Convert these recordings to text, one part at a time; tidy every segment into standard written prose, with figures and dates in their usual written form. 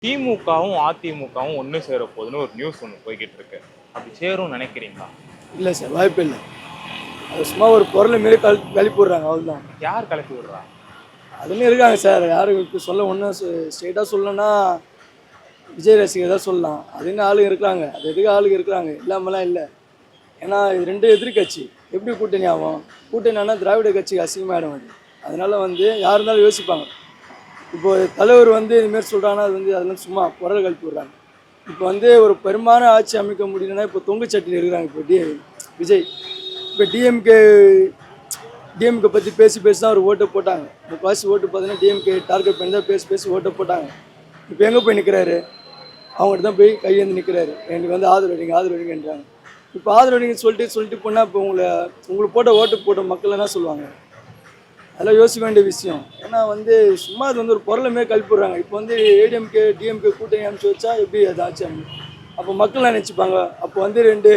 திமுகவும் அதிமுகவும் ஒன்று சேர போகுதுன்னு ஒரு நியூஸ் ஒன்று போய்கிட்டு இருக்கு. அப்படி சேரும்னு நினைக்கிறீங்களா? இல்லை சார், வாய்ப்பு இல்லை. அது சும்மா ஒரு பொருளை மாரி கழிப்பு விடுறாங்க, அவ்வளோதான். யார் கிளப்பி விடுறா? அதுன்னு இருக்காங்க சார். யாருக்கு சொல்ல ஒன்றும் ஸ்ட்ரெயிட்டாக சொல்லணும்னா விஜய் ரசிகர் தான் சொல்லலாம். அதுன்னு ஆளுங்க இருக்கிறாங்க. அது எதுக்கு ஆளுங்க இருக்கிறாங்க, இல்லாமலாம் இல்லை. ஏன்னா இது ரெண்டு எதிர்கட்சி, எப்படி கூட்டணி ஆகும்? கூட்டணி ஆனால் திராவிட கட்சிக்கு அசிங்கமாகிடும். அதனால யார் இருந்தாலும் யோசிப்பாங்க. இப்போ தலைவர் இதுமாரி சொல்கிறாங்கன்னா அதெல்லாம் சும்மா குரல் கழிப்பு விடுறாங்க. இப்போ ஒரு பெரும்பாலான ஆட்சி அமைக்க முடியலன்னா இப்போ தொங்கு சட்டியில் இருக்கிறாங்க. இப்போ விஜய் இப்போ டிஎம்கே பற்றி பேசி தான் அவர் ஓட்டை போட்டாங்க. முக்கால்வாசி ஓட்டு பார்த்தீங்கன்னா டிஎம்கே டார்கெட் பண்ணி தான் பேசி ஓட்டை போட்டாங்க. இப்போ எங்கே போய் நிற்கிறாரு? அவங்ககிட்ட தான் போய் கையேந்து நிற்கிறாரு. எனக்கு ஆதரவடிங்கன்றாங்க. இப்போ ஆதரவடிங்கன்னு சொல்லிட்டு போனால் இப்போ உங்களுக்கு ஓட்டு போட்ட மக்கள் என்ன சொல்லுவாங்க? அதெல்லாம் யோசிக்க வேண்டிய விஷயம். ஏன்னா சும்மா அது ஒரு பொருளை மாரி கழிப்பிடுறாங்க. இப்போ ஏடிஎம்கே டிஎம்கே கூட்டணி அனுப்பிச்சு வச்சா எப்படி அது ஆச்சு அமையும்? அப்போ மக்கள் நினச்சிப்பாங்க. அப்போ ரெண்டு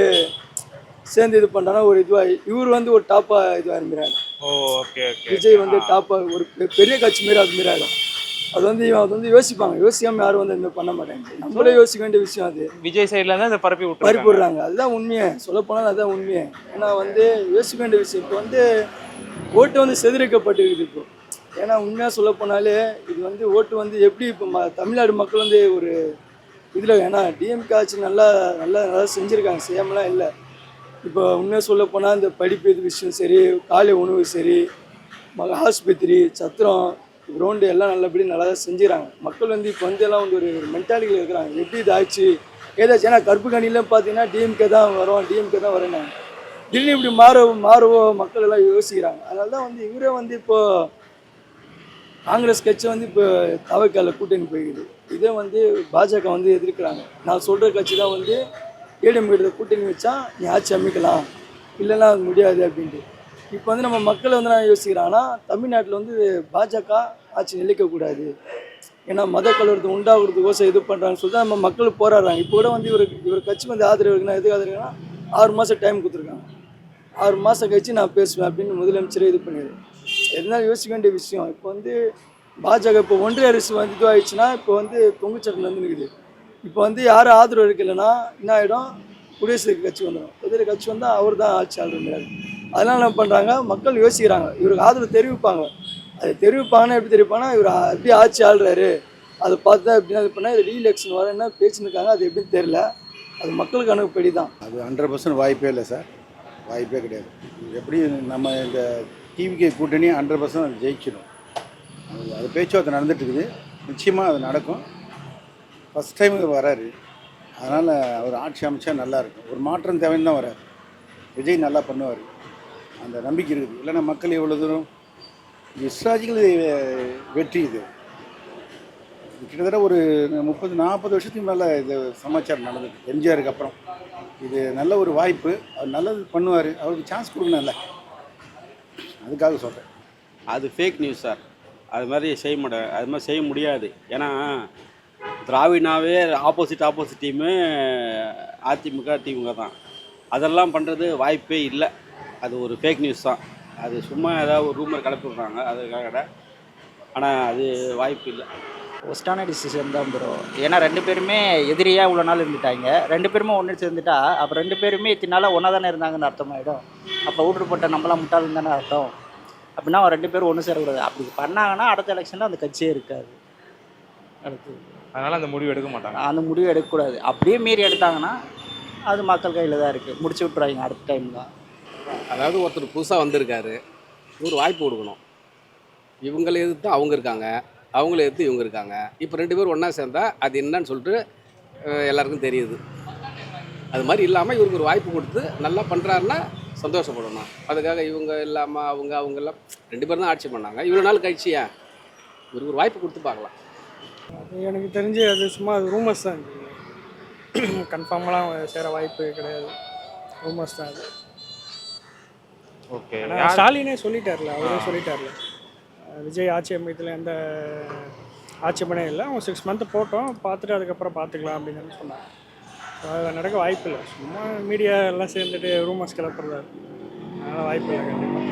சேர்ந்து இது பண்ணுறாங்கன்னா ஒரு இதுவாக இவர் ஒரு டாப்பாக இதுவாக இருந்துறாரு. விஜய் டாப்பாக ஒரு பெரிய கட்சி மாரி அது மாரி ஆகிடும். அது யோசிப்பாங்க. யோசிக்காமல் யாரும் இந்த மாதிரி பண்ண மாட்டாங்க. நம்மளே யோசிக்க வேண்டிய விஷயம். அது விஜய் சைட்ல தான் பரப்பி விடுறாங்க. அதுதான் உண்மையை சொல்லப்போனால் அதுதான் உண்மையை. ஏன்னா யோசிக்க வேண்டிய விஷயம். இப்போ ஓட்டு செதுரிக்கப்பட்டிருக்குது இப்போ. ஏன்னா உண்மையாக சொல்லப்போனாலே இது ஓட்டு எப்படி இப்போ தமிழ்நாடு மக்கள் ஒரு இதில், ஏன்னா டிஎம்கே ஆட்சி நல்லா செஞ்சுருக்காங்க, செய்யாமலாம் இல்லை. இப்போ உண்மையாக சொல்லப்போனால் இந்த படிப்பு இது விஷயம் சரி, காலை உணவு சரி, ஆஸ்பத்திரி, சத்திரம், கிரவுண்டு எல்லாம் நல்லபடி நல்லா தான் செஞ்சுறாங்க. மக்கள் இப்போ எல்லாம் ஒரு மென்டாலிட்டியில் இருக்கிறாங்க. எப்படி இது ஆச்சு ஏதாச்சும்? ஏன்னா கருப்பு கணியில் பார்த்தீங்கன்னா டிஎம்கே தான் வரேன். திடீர்னு இப்படி மாறுவோ மக்கள் எல்லாம் யோசிக்கிறாங்க. அதனால தான் இவரே இப்போ காங்கிரஸ் கட்சி இப்போ தவக்கால கூட்டணி போய்க்குது. இதே பாஜக எதிர்க்கிறாங்க. நான் சொல்கிற கட்சி தான் ஏடிஎம்கே கூட்டணி வச்சா நீ ஆட்சி அமைக்கலாம், இல்லைன்னா அது முடியாது அப்படின்ட்டு. இப்போ நம்ம மக்கள் நான் யோசிக்கிறாங்கன்னா தமிழ்நாட்டில் பாஜக ஆட்சி நிலைக்கக்கூடாது. ஏன்னா மத கலவரத்தை உண்டாகிறதுக்கோசம் இது பண்ணுறாங்கன்னு சொல்லிட்டு நம்ம மக்கள் போராடுறாங்க. இப்போ கூட இவர் கட்சி ஆதரவு இருக்குன்னா எதுக்கு ஆதரவுனா 6 மாதம் டைம் கொடுத்துருக்காங்க. 6 மாதம் கழிச்சு நான் பேசுவேன் அப்படின்னு முதலமைச்சரே இது பண்ணிடுது. எதுனாலும் யோசிக்க வேண்டிய விஷயம். இப்போ பாஜக இப்போ ஒன்றிய அரசு இதுவாகிடுச்சுன்னா இப்போ தொங்குச்சட்டில் நிற்குது. இப்போ யாரும் ஆதரவு இருக்கலைன்னா என்ன ஆகிடும்? குடியரசுக் கட்சி வந்துடும். குடியரசு கட்சி வந்தால் அவர் தான் ஆட்சி ஆளுநர். அதனால் என்ன பண்ணுறாங்க? மக்கள் யோசிக்கிறாங்க. இவருக்கு ஆதரவு தெரிவிப்பாங்க. அது தெரிவிப்பாங்கன்னா எப்படி தெரிவிப்பாங்கன்னா, இவர் எப்படி ஆட்சி ஆளுறாரு அதை பார்த்து தான் எப்படின்னா இது பண்ணால் இது ரீஎலெக்ஷன் வர என்ன பேச்சுன்னு இருக்காங்க. அது எப்படின்னு தெரியல. அது மக்களுக்கு அனுப்படி தான். அது 100% வாய்ப்பே இல்லை சார். வாய்ப்பே கிடையாது. எப்படி நம்ம இந்த டிவிகே கூட்டணி 100% ஜெயிச்சிடும். அது பேச்சுவார்த்தை நடந்துட்டு இருக்குது. நிச்சயமாக அது நடக்கும். ஃபஸ்ட் டைம் வராரு. அதனால் அவர் ஆட்சி அமைச்சா நல்லாயிருக்கும். ஒரு மாற்றம் தேவைன்னு தான் வராரு. விஜய் நல்லா பண்ணுவார், அந்த நம்பிக்கை இருக்குது. இல்லைன்னா மக்கள் எவ்வளோ தூரம் விஸ்வாசிகள் வெற்றி இது கிட்டத்தட்ட ஒரு 30-40 வருஷத்துக்கு மேலே இது சமாச்சாரம் நடந்தது எம்ஜிஆருக்கு அப்புறம். இது நல்ல ஒரு வாய்ப்பு. அவர் நல்லது பண்ணுவார். அவருக்கு சான்ஸ் கொடுக்கணும்ல, அதுக்காக சொல்கிறேன். அது ஃபேக் நியூஸ் சார். அது மாதிரி செய்ய முடியாது. ஏன்னா திராவிடாவே ஆப்போசிட் டீமு அதிமுக திமுக தான். அதெல்லாம் பண்ணுறது வாய்ப்பே இல்லை. அது ஒரு ஃபேக் நியூஸ் தான். அது சும்மா ஏதாவது ஒரு ரூமர் கிளப்பி விட்றாங்க அதுக்காக. ஆனால் அது வாய்ப்பு இல்லை. ஒஸ்டான டிசிஷன் தான் ப்ரோ. ஏன்னா 2 பேருமே எதிரியாக இவ்வளோ நாள் இருந்துட்டாங்க. 2 பேருமே ஒன்று சேர்ந்துட்டா அப்போ 2 பேருமே இத்தனை நாளாக ஒன்றா தானே இருந்தாங்கன்னு அர்த்தமாயிடும். அப்போ ஊட்டுப்பட்ட நம்மளாம் முட்டாளுன்னு தானே அர்த்தம். அப்படின்னா 2 பேரும் ஒன்று சேரக்கூடாது. அப்படி பண்ணாங்கன்னா அடுத்த எலெக்ஷனில் அந்த கட்சியே இருக்காது. அதனால் அந்த முடிவு எடுக்க மாட்டாங்க. அந்த முடிவு எடுக்கக்கூடாது. அப்படியே மீறி எடுத்தாங்கன்னா அது மக்கள் கையில் தான் இருக்குது. முடிச்சு விட்ருவாங்க அடுத்த டைம் தான். அதாவது ஒருத்தர் புதுசாக வந்திருக்காரு, ஒரு வாய்ப்பு கொடுக்கணும். இவங்களை எதிர்த்து அவங்க இருக்காங்க, அவங்கள எதிர்த்து இவங்க இருக்காங்க. இப்போ 2 பேரும் ஒன்றா சேர்ந்தால் அது என்னன்னு சொல்லிட்டு எல்லாருக்கும் தெரியுது. அது மாதிரி இல்லாமல் இவருக்கு ஒரு வாய்ப்பு கொடுத்து நல்லா பண்ணுறாருன்னா சந்தோஷப்படணும். அதுக்காக இவங்க இல்லாமல் அவங்கெல்லாம் 2 பேரும் தான் ஆட்சி பண்ணாங்க. இவ்வளோ நாள் கழிச்சியா இவருக்கு ஒரு வாய்ப்பு கொடுத்து பார்க்கலாம். அது எனக்கு தெரிஞ்சு அது சும்மா அது ரூமர்ஸ் தான். கன்ஃபார்மெலாம் சேர வாய்ப்பு கிடையாது. ரூமர்ஸ் தான் அது. ஓகே, ஸ்டாலினே சொல்லிட்டார்ல, அவரே சொல்லிட்டார்ல விஜய் ஆட்சி அமையத்தில் எந்த ஆட்சேபனையும் இல்லை. அவங்க 6 மந்த்து போட்டோம், பார்த்துட்டு அதுக்கப்புறம் பார்த்துக்கலாம் அப்படின்னு சொன்னாங்க. அதில் நடக்க வாய்ப்பு இல்லை. சும்மா மீடியா எல்லாம் சேர்ந்துட்டு ரூமர்ஸ் கிளப்புறது, அதனால் வாய்ப்பு இல்லை கண்டிப்பாக.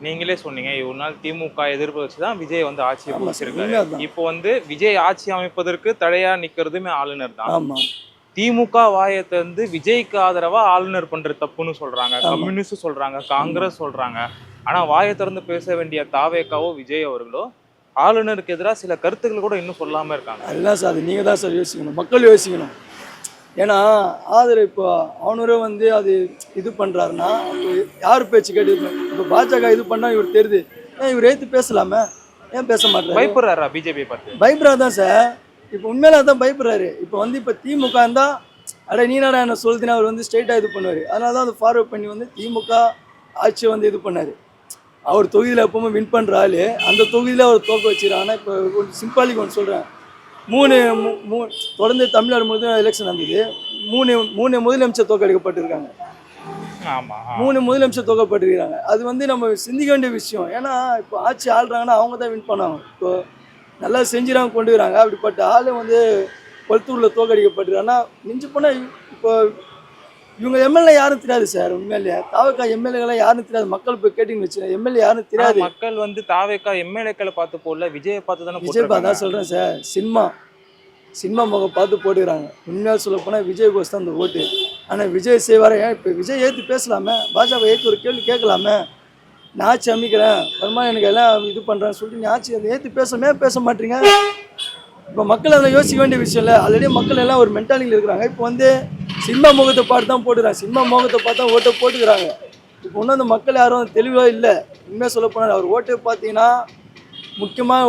நீங்களே சொன்னீங்க இவ்வளவு நாள் திமுக எதிர்ப்பு வச்சு தான் விஜய் வந்து ஆட்சியை ஆமா சார், பிடிச்சிருக்காரு. உண்மைதான். இப்போ வந்து விஜய் ஆட்சி அமைப்பதற்கு தடையா நிக்கிறதுமே ஆளுநர் தான். ஆமாம். திமுக வாயை திறந்து விஜய்க்கு ஆதரவா ஆளுநர் பண்ற தப்புன்னு சொல்றாங்க, கம்யூனிஸ்ட் சொல்றாங்க, காங்கிரஸ் சொல்றாங்க. ஆனா வாயை திறந்து பேச வேண்டிய தாவேக்காவோ விஜய் அவர்களோ ஆளுநருக்கு எதிராக சில கருத்துக்கள் கூட இன்னும் சொல்லாம இருக்காங்க. அதுதான் சார், அது நீங்கள் தான் சார் யோசிக்கணும், மக்கள் யோசிக்கணும். ஏன்னா ஆதரவு இப்போ அவனரே வந்து அது இது பண்ணுறாருன்னா யார் பேச்சு கேட்டு இப்போ பாஜக இது பண்ணால் இவர் தெரியுது, ஏன் இவர் ஏற்று பேசலாமே, ஏன் பேச மாட்டாரு? பயப்படுறாரா பிஜேபி பார்த்து? பயப்படுறா தான் சார், இப்போ உண்மையில அதான் பயப்படுறாரு. இப்போ வந்து இப்போ திமுக இருந்தால் அட நீனாடா என்ன சொல்லுதுன்னா அவர் வந்து ஸ்ட்ரெயிட்டாக இது பண்ணுவார். அதனால தான் அதை ஃபார்வர்ட் பண்ணி வந்து திமுக ஆட்சியை வந்து இது பண்ணார். அவர் தொகுதியில் எப்பவுமே வின் பண்ணுற ஆள், அந்த தொகுதியில் அவர் தோக்க வச்சுக்கிறாங்கன்னா இப்போ ஒரு சிம்பாலிக் ஒன்று சொல்கிறேன். தொடர்ந்து தமிழ்நாடு முழுவதும் எலெக்ஷன் நடந்தது. மூணு முதலமைச்சர் தோற்கடிக்கப்பட்டிருக்காங்க. ஆமா, 3 முதலமைச்சர் தோற்கப்பட்டிருக்காங்க. அது வந்து நம்ம சிந்திக்க வேண்டிய விஷயம். ஏன்னா இப்போ ஆட்சி ஆள்றாங்கன்னா அவங்க தான் வின் பண்ணாங்க. இப்போ நல்லா செஞ்சுறாங்க, கொண்டு வராங்க. அப்படிப்பட்ட ஆள் வந்து கொளத்தூரில் தோற்கடிக்கப்பட்டிருக்காங்கன்னா மிஞ்சி போனால் இப்போ இவங்க எம்எல்ஏ யாரும் தெரியாது சார். உண்மையிலேயே தாவக்கா எம்எல்ஏக்கெல்லாம் யாரும் தெரியாது. மக்கள் போய் கேட்டிங்கன்னு வச்சு எம்எல்ஏ யாரும் தெரியாது. மக்கள் வந்து தாவேக்கா எம்எல்ஏக்களை பார்த்து போடல, விஜயை பார்த்து தானே விஜய் தான் சொல்கிறேன் சார். சினிமா முகம் பார்த்து போட்டுக்கிறாங்க. உண்மையாக சொல்ல போனால் விஜய் கோஸ் தான் அந்த ஓட்டு. ஆனால் விஜய் செய்வார, ஏன் இப்போ விஜய் ஏற்று பேசலாமே, பாஜக ஏற்று ஒரு கேள்வி கேட்கலாமே, நான் ஆட்சி அமைக்கிறேன் வருமானம் எனக்கு எல்லாம் இது பண்ணுறேன்னு சொல்லிட்டு நீ ஆட்சி அதை ஏற்று பேச மாட்டீங்க. இப்போ மக்கள் அதில் யோசிக்க வேண்டிய விஷயம் இல்லை. ஆல்ரெடி மக்கள் எல்லாம் ஒரு மென்டாலிட்டியில் இருக்கிறாங்க. இப்போ வந்து சினிமா முகத்தை பார்த்து தான் போட்டுக்கிறாங்க, சினிமா முகத்தை பார்த்து தான் ஓட்டை போட்டுக்கிறாங்க. இப்போ இன்னும் அந்த மக்கள் யாரும் தெளிவாக இல்லை. உண்மையாக சொல்ல போனால் அவர் ஓட்டு பார்த்தீங்கன்னா முக்கியமாக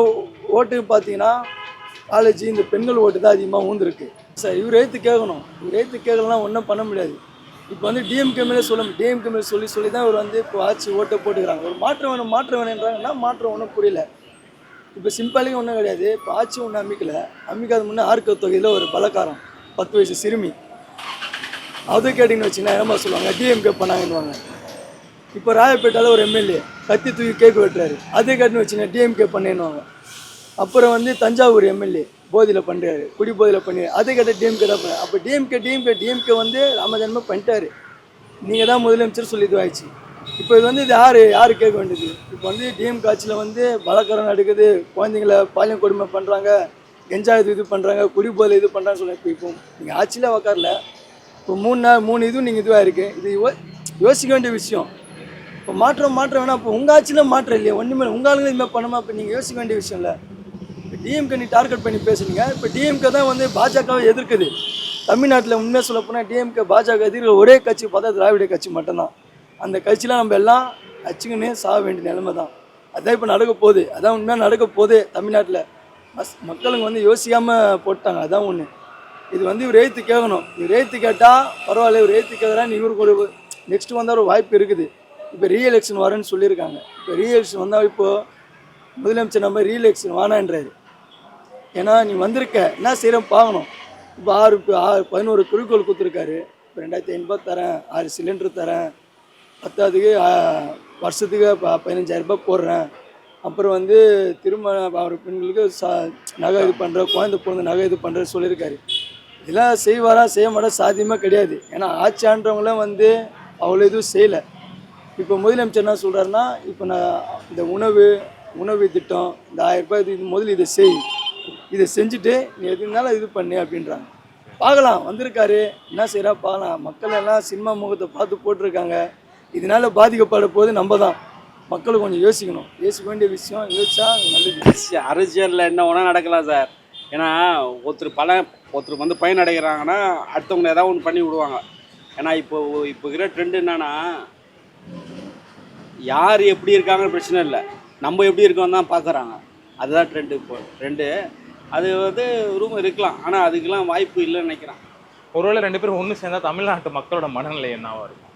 ஓட்டுக்கு பார்த்தீங்கன்னா காலேஜ் இந்த பெண்கள் ஓட்டு தான் அதிகமாக ஊந்துருக்கு சார். இவர் ஏற்று கேட்கணும். இவர் ஏற்று கேட்கலாம் ஒன்றும் பண்ண முடியாது. இப்போ வந்து டிஎம்கே மேலே சொல்லி தான் இவர் வந்து இப்போ ஆட்சி ஓட்டை போட்டுக்கிறாங்க. ஒரு மாற்றம் வேணுன்றாங்கன்னா மாற்றம் ஒன்றும் புரியல. இப்போ சிம்பிளாக ஒன்றும் கிடையாது. இப்போ ஆட்சி ஒன்றும் அமைக்காத முன்னே ஆர்க்க தொகையில் ஒரு பலக்காரம் 10 வயசு சிறுமி அது கேட்டிங்கன்னு வச்சிங்கன்னா ஏமா சொல்லுவாங்க டிஎம்கே பண்ணாங்கன்னுவாங்க. இப்போ ராயப்பேட்டாவில் ஒரு எம்எல்ஏ கத்தி தூக்கி கேக்கு வெட்டுறாரு, அதே கேட்டுன்னு வச்சிங்கன்னா டிஎம்கே பண்ணேன்னுவாங்க. அப்புறம் வந்து தஞ்சாவூர் எம்எல்ஏ போதியில் பண்ணுறாரு, குடி போதியில் பண்ணிடுறாரு, அதே கேட்ட டிஎம்கே தான் பண்ணார். அப்போ டிஎம்கே வந்து ராமஜன்ம பண்ணிட்டாரு, நீங்கள் தான் முதலமைச்சர் சொல்லி இதுவாகிடுச்சு. இப்போ இது வந்து இது யார் கேட்க வேண்டியது? இப்போ வந்து டிஎம்கே ஆட்சியில் வந்து பலாக்காரம் நடக்குது, குழந்தைங்கள பாலியம் கொடுமை பண்ணுறாங்க, கெஞ்சா இது பண்ணுறாங்க, குடி போதில் இது பண்ணுறான்னு சொல்லுங்கள். இப்போ நீங்கள் ஆட்சியில் உக்காரல, இப்போ 3 இதுவும் நீங்கள் இதுவாக இருக்குது. இது யோசிக்க வேண்டிய விஷயம். இப்போ மாற்றம் வேணாம். இப்போ உங்கள் ஆட்சியில் மாற்றம் இல்லையா, ஒன்றுமே உங்கள் ஆளுங்க இதுமாதிரி பண்ணுமா? இப்போ நீங்கள் யோசிக்க வேண்டிய விஷயம் இல்லை. இப்போ டிஎம்கே நீ டார்கெட் பண்ணி பேசுனீங்க. இப்போ டிஎம்கே தான் வந்து பாஜகவை எதிர்க்குது தமிழ்நாட்டில். உண்மையாக சொல்ல போனால் டிஎம்கே பாஜக எதிர்க்கிற ஒரே கட்சி பார்த்தா திராவிட கட்சி மட்டும்தான். அந்த கட்சியில் நம்ம எல்லாம் அச்சுக்குன்னே சாக வேண்டிய நிலைமை தான். அதான் இப்போ நடக்க போகுது. அதான் உண்மையாக நடக்க போகுது தமிழ்நாட்டில். மக்களுங்க வந்து யோசிக்காமல் போட்டாங்க. அதான் ஒன்று. இது வந்து இவர் ஏற்று கேட்கணும். இவர் ஏற்று கேட்டால் பரவாயில்ல, இவர் ஏற்று கேட்குறான்னு இவருக்கு ஒரு நெக்ஸ்ட் வந்தால் ஒரு வாய்ப்பு இருக்குது. இப்போ ரீஎலெக்ஷன் வரேன்னு சொல்லியிருக்காங்க. இப்போ ரீஎலெக்ஷன் வந்தால் இப்போது முதலமைச்சர் நம்ம ரீஎலெக்ஷன் வேணான்றாரு. ஏன்னா நீ வந்திருக்க என்ன செய்கிறோம் பார்க்கணும். இப்போ 11 குறிக்கோள் கொடுத்துருக்காரு. இப்போ 2500 தரேன், 6 சிலிண்டர் தரேன், 10க்கு வருஷத்துக்கு 15,000 ரூபாய் போடுறேன். அப்புறம் வந்து திருமணம் அவர் பெண்களுக்கு நகை இது பண்ணுற, குழந்தை பிறந்த நகை இது பண்ணுறது சொல்லியிருக்காரு. இதெல்லாம் செய்வாரா செய்ய மாட்டா சாத்தியமாக கிடையாது. ஏன்னா ஆட்சி ஆண்டவங்களாம் வந்து அவ்வளோ எதுவும் செய்யலை. இப்போ முதலமைச்சர் என்ன சொல்கிறாருன்னா, இப்போ நான் இந்த உணவு திட்டம், இந்த 1000 ரூபாய் இது முதல்ல இதை செஞ்சுட்டு நீ எது இருந்தாலும் இது பண்ணு அப்படின்றாங்க. பார்க்கலாம், வந்திருக்காரு என்ன செய்கிறா பார்க்கலாம். மக்கள் எல்லாம் சினிமா முகத்தை பார்த்து போட்டிருக்காங்க. இதனால் பாதிக்கப்பட போது நம்ம தான். மக்கள் கொஞ்சம் யோசிக்கணும். யோசிக்க வேண்டிய விஷயம். யோசிச்சா நல்லது. அரசியலில் என்ன ஒன்றா நடக்கலாம் சார். ஏன்னா ஒருத்தர் வந்து பயன் அடைகிறாங்கன்னா அடுத்தவங்க ஏதாவது ஒன்று பண்ணி விடுவாங்க. ஏன்னா இப்போ இருக்கிற ட்ரெண்டு என்னன்னா, யார் எப்படி இருக்காங்கன்னு பிரச்சனை இல்லை, நம்ம எப்படி இருக்கோம் தான் பார்க்குறாங்க. அதுதான் ட்ரெண்டு. இப்போ ட்ரெண்டு அது வந்து ரூம் இருக்கலாம், ஆனால் அதுக்கெல்லாம் வாய்ப்பு இல்லைன்னு நினைக்கிறேன். ஒருவேளை 2 பேரும் ஒன்று சேர்ந்தால் தமிழ்நாட்டு மக்களோட மனநிலை என்னவா இருக்கும்?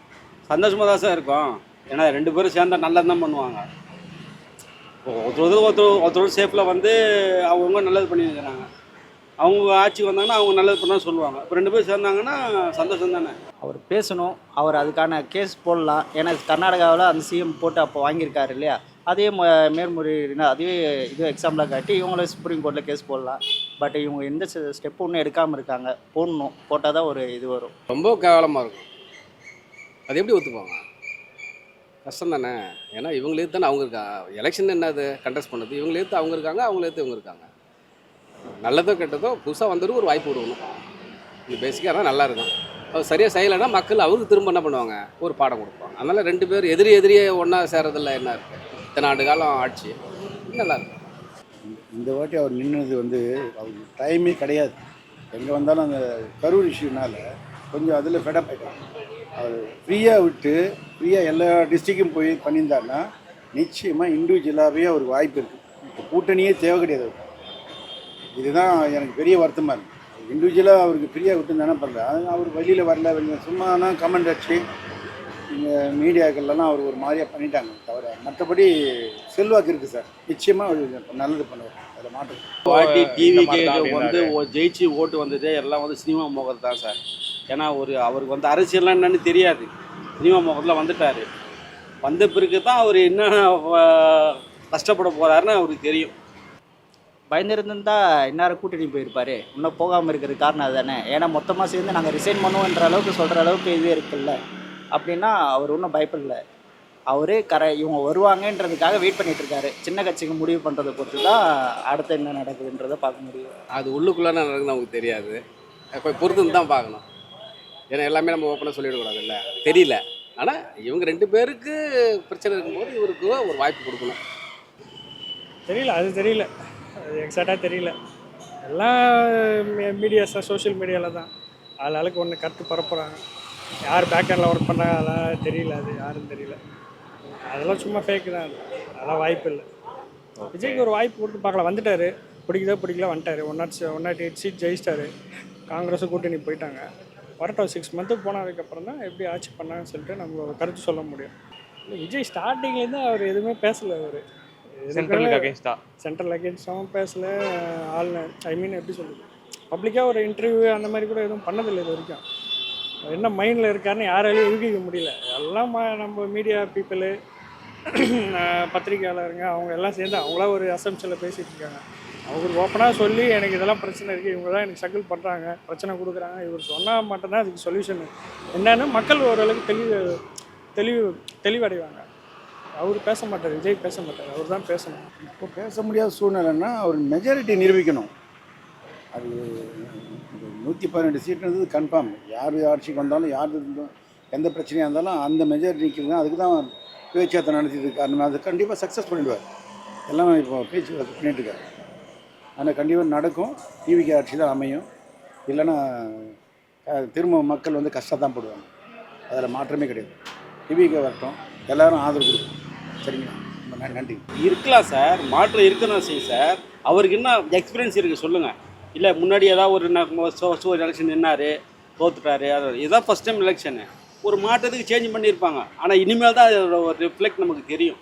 சந்தோஷமாக தான் சார் இருக்கும். ஏன்னா 2 பேரும் சேர்ந்தால் நல்லது தான் பண்ணுவாங்க. ஒருத்தர் சேஃபில் வந்து அவங்க நல்லது பண்ணியிருக்கிறாங்க. அவங்க ஆட்சி வந்தாங்கன்னா அவங்க நல்லது பண்ணால் சொல்லுவாங்க. இப்போ 2 பேர் சேர்ந்தாங்கன்னா சந்தோஷம் தானே. அவர் பேசணும், அவர் அதுக்கான கேஸ் போடலாம். ஏன்னா கர்நாடகாவில் அந்த சிஎம் போட்டு அப்போ வாங்கியிருக்காரு இல்லையா, அதே மேல்முறையீடுனா அதுவே இது எக்ஸாம்பிளாக காட்டி இவங்கள சுப்ரீம் கோர்ட்டில் கேஸ் போடலாம். பட் இவங்க எந்த ஸ்டெப்பு ஒன்றும் எடுக்காமல் இருக்காங்க. போட்டால் தான் ஒரு இது வரும். ரொம்ப கேவலமாக இருக்கும். அது எப்படி ஒத்துப்பாங்க? கஷ்டம் தானே. ஏன்னா இவங்களே தானே அவங்க இருக்காங்க. எலெக்ஷன் என்னது கண்டெஸ்ட் பண்ணது, இவங்களே அவங்க இருக்காங்க, அவங்களே இவங்க இருக்காங்க. நல்லதோ கெட்டதோ புதுசாக வந்தவருக்கு ஒரு வாய்ப்பு கொடுக்கணும். இது பேசிக்காக தான் நல்லா இருக்கும். அவர் சரியாக செய்யலைன்னா மக்கள் அவருக்கு திரும்ப என்ன பண்ணுவாங்க, ஒரு பாடம் கொடுப்பாங்க. அதனால் 2 பேர் எதிரியே ஒன்றா சேர்றதில்ல என்ன இருக்குது. இத்தனை ஆண்டு காலம் ஆட்சி நல்லா இருக்கும். இந்த வாட்டி அவர் நின்னது வந்து அவருக்கு டைமே கிடையாது. எங்கே வந்தாலும் அந்த கரூர் இஷ்யூனால கொஞ்சம் அதில் ஃபெடப் ஆகிட்டாங்க. அவர் ஃப்ரீயாக விட்டு ஃப்ரீயாக எல்லா டிஸ்ட்ரிக்கும் போய் பண்ணியிருந்தாருன்னா நிச்சயமாக இண்டிவிஜுவலாகவே அவருக்கு வாய்ப்பு இருக்குது. இப்போ கூட்டணியே தேவை கிடையாது அவருக்கு. இதுதான் எனக்கு பெரிய வருத்தமாக இருக்குது. இண்டிவிஜுவலாக அவருக்கு ஃப்ரீயாக விட்டுருந்தானே பண்ணல. அது அவர் வெளியில் வரல சும்மா தான் கமெண்ட் அடிச்சு இங்கே மீடியாக்கள்லாம் அவர் ஒரு மாதிரியாக பண்ணிட்டாங்க தவிர மற்றபடி செல்வாக்கு இருக்குது சார். நிச்சயமாக அவர் நல்லது பண்ணுவார், அதில் மாற்றம். பாட்டி டிவிக்கு வந்து ஜெயிச்சு ஓட்டு வந்ததே எல்லாம் வந்து சினிமா முகத்து தான் சார். ஏன்னா அவருக்கு வந்து அரசியல்லாம் என்னன்னு தெரியாது. சினிமா முகத்தில் வந்துட்டார். வந்த பிறகு தான் அவர் என்ன கஷ்டப்பட போகிறாருன்னு அவருக்கு தெரியும். பயந்துருந்துருந்தா இந்நேரம் கூட்டணி போயிருப்பார். இன்னும் போகாமல் இருக்கிறது காரணம் அதுதானே. ஏன்னா மொத்தமாக சேர்ந்து நாங்கள் ரிசைன் பண்ணுவோன்ற அளவுக்கு சொல்கிற அளவுக்கு இது இருக்குல்ல. அப்படின்னா அவர் ஒன்றும் பயப்படல. அவரே இவங்க வருவாங்கன்றதுக்காக வெயிட் பண்ணிட்டு இருக்காரு. சின்ன கட்சிக்கு முடிவு பண்ணுறதை பொறுத்து தான் அடுத்து என்ன நடக்குதுன்றதை பார்க்க முடியும். அது உள்ளுக்குள்ளே நடக்குதுன்னு நமக்கு தெரியாது. போய் பொறுத்துன்னு தான் பார்க்கணும். ஏன்னா எல்லாமே நம்ம ஓப்பனாக சொல்லிடக்கூடாதுல்ல, தெரியல. ஆனால் இவங்க 2 பேருக்கு பிரச்சனை இருக்கும்போது இவருக்கு ஒரு வாய்ப்பு கொடுக்கணும். தெரியல, அது தெரியல, அது எக்ஸாக்டாக தெரியல. எல்லாம் மீடியாஸ் தான், சோஷியல் மீடியாவில் தான் ஆளுக்கு ஒன்று கருத்து பரப்புகிறாங்க. யார் பேக்கெண்டில் ஒர்க் பண்ணாங்க அதெல்லாம் தெரியல. அது யாரும் தெரியல. அதெல்லாம் சும்மா ஃபேக்கு தான். அதெல்லாம் வாய்ப்பு இல்லை. விஜய்க்கு ஒரு வாய்ப்பு கொடுத்து பார்க்கலாம். வந்துட்டார், பிடிக்கல வந்துட்டார். 108 சீட் ஜெயிச்சிட்டாரு. காங்கிரஸும் கூட்டணி போயிட்டாங்க. வரட்டும், 6 மந்த்து போனதுக்கப்புறம் தான் எப்படி ஆட்சி பண்ணாங்கன்னு சொல்லிட்டு நம்ம ஒரு கருத்து சொல்ல முடியும். இல்லை, விஜய் ஸ்டார்டிங்லேருந்து அவர் எதுவுமே பேசலை. அவர் சென்ட்ரலுக்கு அகைன்ஸ்டா, சென்ட்ரல் அகேன்ஸ்டாகவும் பேசலை. ஆளுநர் எப்படி சொல்லுது, பப்ளிக்காக ஒரு இன்டர்வியூ அந்த மாதிரி கூட எதுவும் பண்ணதில்லை இது வரைக்கும். என்ன மைண்டில் இருக்காருன்னு யாராலையும் யூகிக்க முடியல. எல்லாம் நம்ம மீடியா பீப்புளு, பத்திரிகையாளருங்க, அவங்க எல்லாம் சேர்ந்து அவங்களா ஒரு அசம்ஷனில் பேசிகிட்டு இருக்காங்க. அவர் ஓப்பனாக சொல்லி எனக்கு இதெல்லாம் பிரச்சனை இருக்குது, இவங்க தான் எனக்கு ஸ்ட்ரகிள் பண்ணுறாங்க, பிரச்சனை கொடுக்குறாங்க, இவர் சொன்னால் மட்டும்தான் அதுக்கு சொல்யூஷன் என்னன்னு மக்கள் ஓரளவுக்கு தெளிவடைவாங்க. அவர் பேச மாட்டார், விஜய் பேச மாட்டார், அவர் தான் பேசணும். இப்போ பேச முடியாத சூழ்நிலைன்னா அவர் மெஜாரிட்டி நிரூபிக்கணும். அது 112 சீட்டுன்றது கன்ஃபார்ம். யார் ஆட்சிக்கு வந்தாலும் யார் எந்த பிரச்சனையாக இருந்தாலும் அந்த மெஜாரிட்டி நிற்கிறது தான். அதுக்கு தான் பேச்சுவார்த்தை நடத்தியது காரணம். அது கண்டிப்பாக சக்ஸஸ் பண்ணிவிடுவார். எல்லாம் இப்போ பேச்சுவார்த்தை பண்ணிட்டுருக்காரு. ஆனால் கண்டிப்பாக நடக்கும். டிவிக்கு ஆட்சி தான் அமையும். இல்லைன்னா திரும்ப மக்கள் வந்து கஷ்டம் போடுவாங்க. அதில் மாற்றமே கிடையாது. டிவிக்கு வரட்டும், எல்லோரும் ஆதரவு கொடுக்கும். சரிங்களா, ரொம்ப நன்றி. இருக்கலாம் சார், மாற்றம் இருக்கணும் செய்யும் சார். அவருக்கு என்ன எக்ஸ்பீரியன்ஸ் இருக்குது சொல்லுங்கள். இல்லை முன்னாடி ஏதாவது ஒரு எலெக்ஷன் நின்னார், தோத்துட்டாரு, இதுதான் ஃபஸ்ட் டைம் எலெக்ஷனு. ஒரு மாற்றத்துக்கு சேஞ்ச் பண்ணியிருப்பாங்க. ஆனால் இனிமேல் தான் அதோட ஒரு ரிஃப்ளெக்ட் நமக்கு தெரியும்.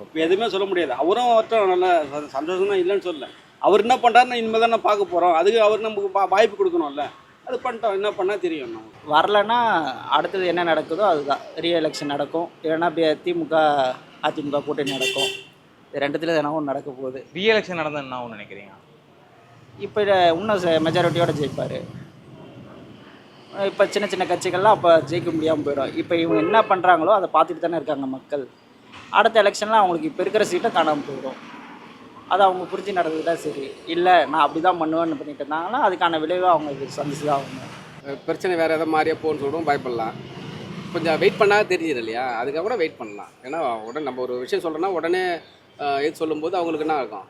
இப்போ எதுவுமே சொல்ல முடியாது. அவரும் அவர்கிட்ட நல்ல சந்தோஷம் தான், இல்லைன்னு சொல்லலை. அவர் என்ன பண்ணுறாருன்னு இனிமேல் தான் நான் பார்க்க போகிறோம். அதுக்கு அவர் நமக்கு வாய்ப்பு கொடுக்கணும்ல. அது பண்ணிட்டோம், என்ன பண்ணால் தெரியும். நமக்கு வரலைன்னா அடுத்தது என்ன நடக்குதோ அதுதான். ரீஎலெக்ஷன் நடக்கும், இல்லைன்னா திமுக அதிமுக கூட்டணி நடக்கும். இது 2த்துல எதனா ஒன்று நடக்க போகுது. ரீஎலெக்ஷன் நடந்தால் என்ன ஒன்று நினைக்கிறீங்க? இப்போ இன்னும் மெஜாரிட்டியோட ஜெயிப்பார். இப்போ சின்ன சின்ன கட்சிகள்லாம் அப்போ ஜெயிக்க முடியாமல் போயிடும். இப்போ இவங்க என்ன பண்ணுறாங்களோ அதை பார்த்துட்டு தானே இருக்காங்க மக்கள். அடுத்த எலெக்ஷனில் அவங்களுக்கு இப்போ இருக்கிற சீட்டை காணாமல் போயிடும். அதை அவங்க புரிஞ்சு நடந்தது தான் சரி. இல்லை நான் அப்படி தான் பண்ணுவேன்னு பண்ணிட்டு இருந்தாங்கன்னா அதுக்கான விளைவை அவங்க சந்திச்சு தான் ஆகணும். பிரச்சனை வேறு எதாவது மாதிரியே போகணும்னு சொல்கிறோம், பயப்படலாம். கொஞ்சம் வெயிட் பண்ணால் தெரியுது இல்லையா, அதுக்கப்புறம் வெயிட் பண்ணலாம். ஏன்னா உடனே நம்ம ஒரு விஷயம் சொல்கிறோன்னா உடனே எது சொல்லும்போது அவங்களுக்கு என்ன இருக்கும்,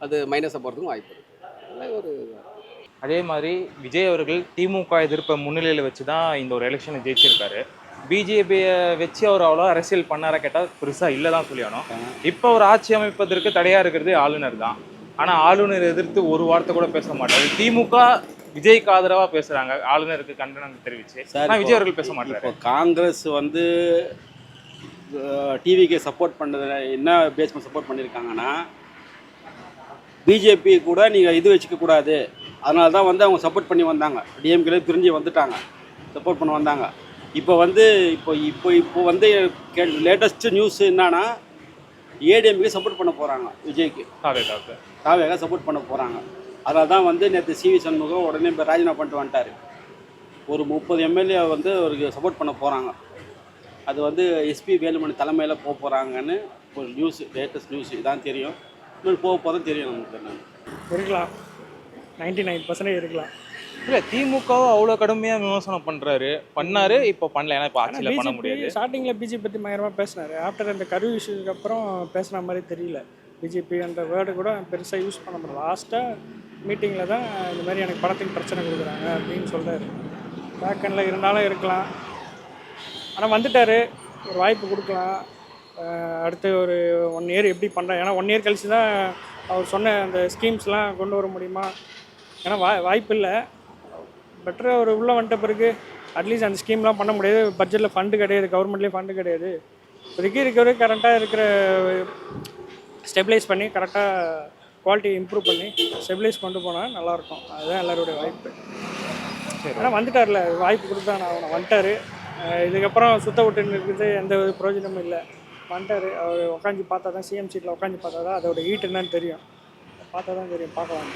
அது மைனஸை போகிறதுக்கும் வாய்ப்பு இருக்குது. ஒரு அதே மாதிரி விஜய் அவர்கள் திமுக எதிர்ப்பை முன்னிலையில் வச்சு தான் இந்த ஒரு எலெக்ஷனை ஜெயிச்சிருக்காரு. பிஜேபியை வச்சு அவர் அவ்வளோ அரசியல் பண்ணார கேட்டால் பெருசாக இல்லை தான் சொல்லியானோம். இப்போ ஒரு ஆட்சி அமைப்பதற்கு தடையாக இருக்கிறது ஆளுநர் தான். ஆனால் ஆளுநர் எதிர்த்து ஒரு வார்த்தை கூட பேச மாட்டாரு. திமுக விஜய்க்கு ஆதரவாக பேசுகிறாங்க, ஆளுநருக்கு கண்டனம் தெரிவிச்சு. ஆனால் விஜய் அவர்கள் பேச மாட்டாரு. இப்போ காங்கிரஸ் வந்து டிவிக்கு சப்போர்ட் பண்ணுறது என்ன பேஸ் பண்ணி சப்போர்ட் பண்ணியிருக்காங்கன்னா, பிஜேபி கூட நீங்கள் இது வச்சுக்கக்கூடாது, அதனால தான் வந்து அவங்க சப்போர்ட் பண்ணி வந்தாங்க. டிஎம்கேல பிரிஞ்சு வந்துட்டாங்க, சப்போர்ட் பண்ண வந்தாங்க. இப்போ வந்து இப்போ வந்து லேட்டஸ்ட்டு நியூஸ் என்னன்னா, ஏடிஎம்கே சப்போர்ட் பண்ண போகிறாங்க விஜய்க்கு. தாவேக சப்போர்ட் பண்ண போகிறாங்க. அதனால தான் வந்து நேற்று சிவி சண்முகம் உடனே இப்போ ராஜினாமா பண்ணிட்டு வந்துட்டார். ஒரு 30 எம்எல்ஏ வந்து அவருக்கு சப்போர்ட் பண்ண போகிறாங்க. அது வந்து எஸ்பி வேலுமணி தலைமையில் போக போகிறாங்கன்னு ஒரு நியூஸ், லேட்டஸ்ட் நியூஸ் இதான் தெரியும். இன்னும் போக போதும் தெரியும் நமக்கு என்னன்னு. இருக்கலாம், 99% இருக்கலாம். இல்ல திமுகவும் அவ்வளோ கடுமையா விமர்சனம் பண்ணாரு, இப்போ பண்ணல, ஏன்னா இப்போ ஆட்சியில பண்ண முடியாது. ஸ்டார்டிங்கில் பிஜேபி பற்றி பயங்கரமாக பேசினார். ஆஃப்டர் அந்த கரு இஷ்யூக்கு அப்புறம் பேசுன மாதிரி தெரியல. பிஜேபி அந்த வேர்டு கூட பெருசாக யூஸ் பண்ண முடியல. லாஸ்ட்டாக மீட்டிங்கில் தான் இந்த மாதிரி எனக்கு படத்துக்கு பிரச்சனை கொடுக்குறாங்க அப்படின்னு சொல்கிறாரு. பேக்கெண்டில் இருந்தாலும் இருக்கலாம், ஆனால் வந்துட்டார், ஒரு வாய்ப்பு கொடுக்கலாம். அடுத்து ஒரு 1 இயர் எப்படி பண்ணுறேன், ஏன்னா 1 இயர் கழிச்சு தான் அவர் சொன்ன அந்த ஸ்கீம்ஸ்லாம் கொண்டு வர முடியுமா, ஏன்னா வாய்ப்பு இல்லை. பெட்டர் அவர் உள்ளே வந்துட்ட பிறகு அட்லீஸ்ட் அந்த ஸ்கீம்லாம் பண்ண முடியாது. பட்ஜெட்டில் ஃபண்டு கிடையாது, கவர்மெண்ட்லேயும் ஃபண்டு கிடையாது. இப்போதைக்கு இருக்கிற கரெக்டாக இருக்கிற ஸ்டெபிலைஸ் பண்ணி கரெக்டாக குவாலிட்டி இம்ப்ரூவ் பண்ணி ஸ்டெபிலைஸ் கொண்டு போனால் நல்லாயிருக்கும். அதுதான் எல்லாருடைய வாய்ப்பு. ஆனால் வந்துட்டார்ல, வாய்ப்பு கொடுத்தா நான் வந்துட்டார். இதுக்கப்புறம் சுத்த விட்டு இருக்குது எந்த ஒரு பிரயோஜனமும் இல்லை. வந்துட்டார், அவர் உட்காந்து பார்த்தா தான், சிஎம் சீட்டில் உட்காந்து பார்த்தா தான் அதோட ஈட்டு என்னன்னு தெரியும். பார்த்தா தான் தெரியும், பார்க்கலாம்.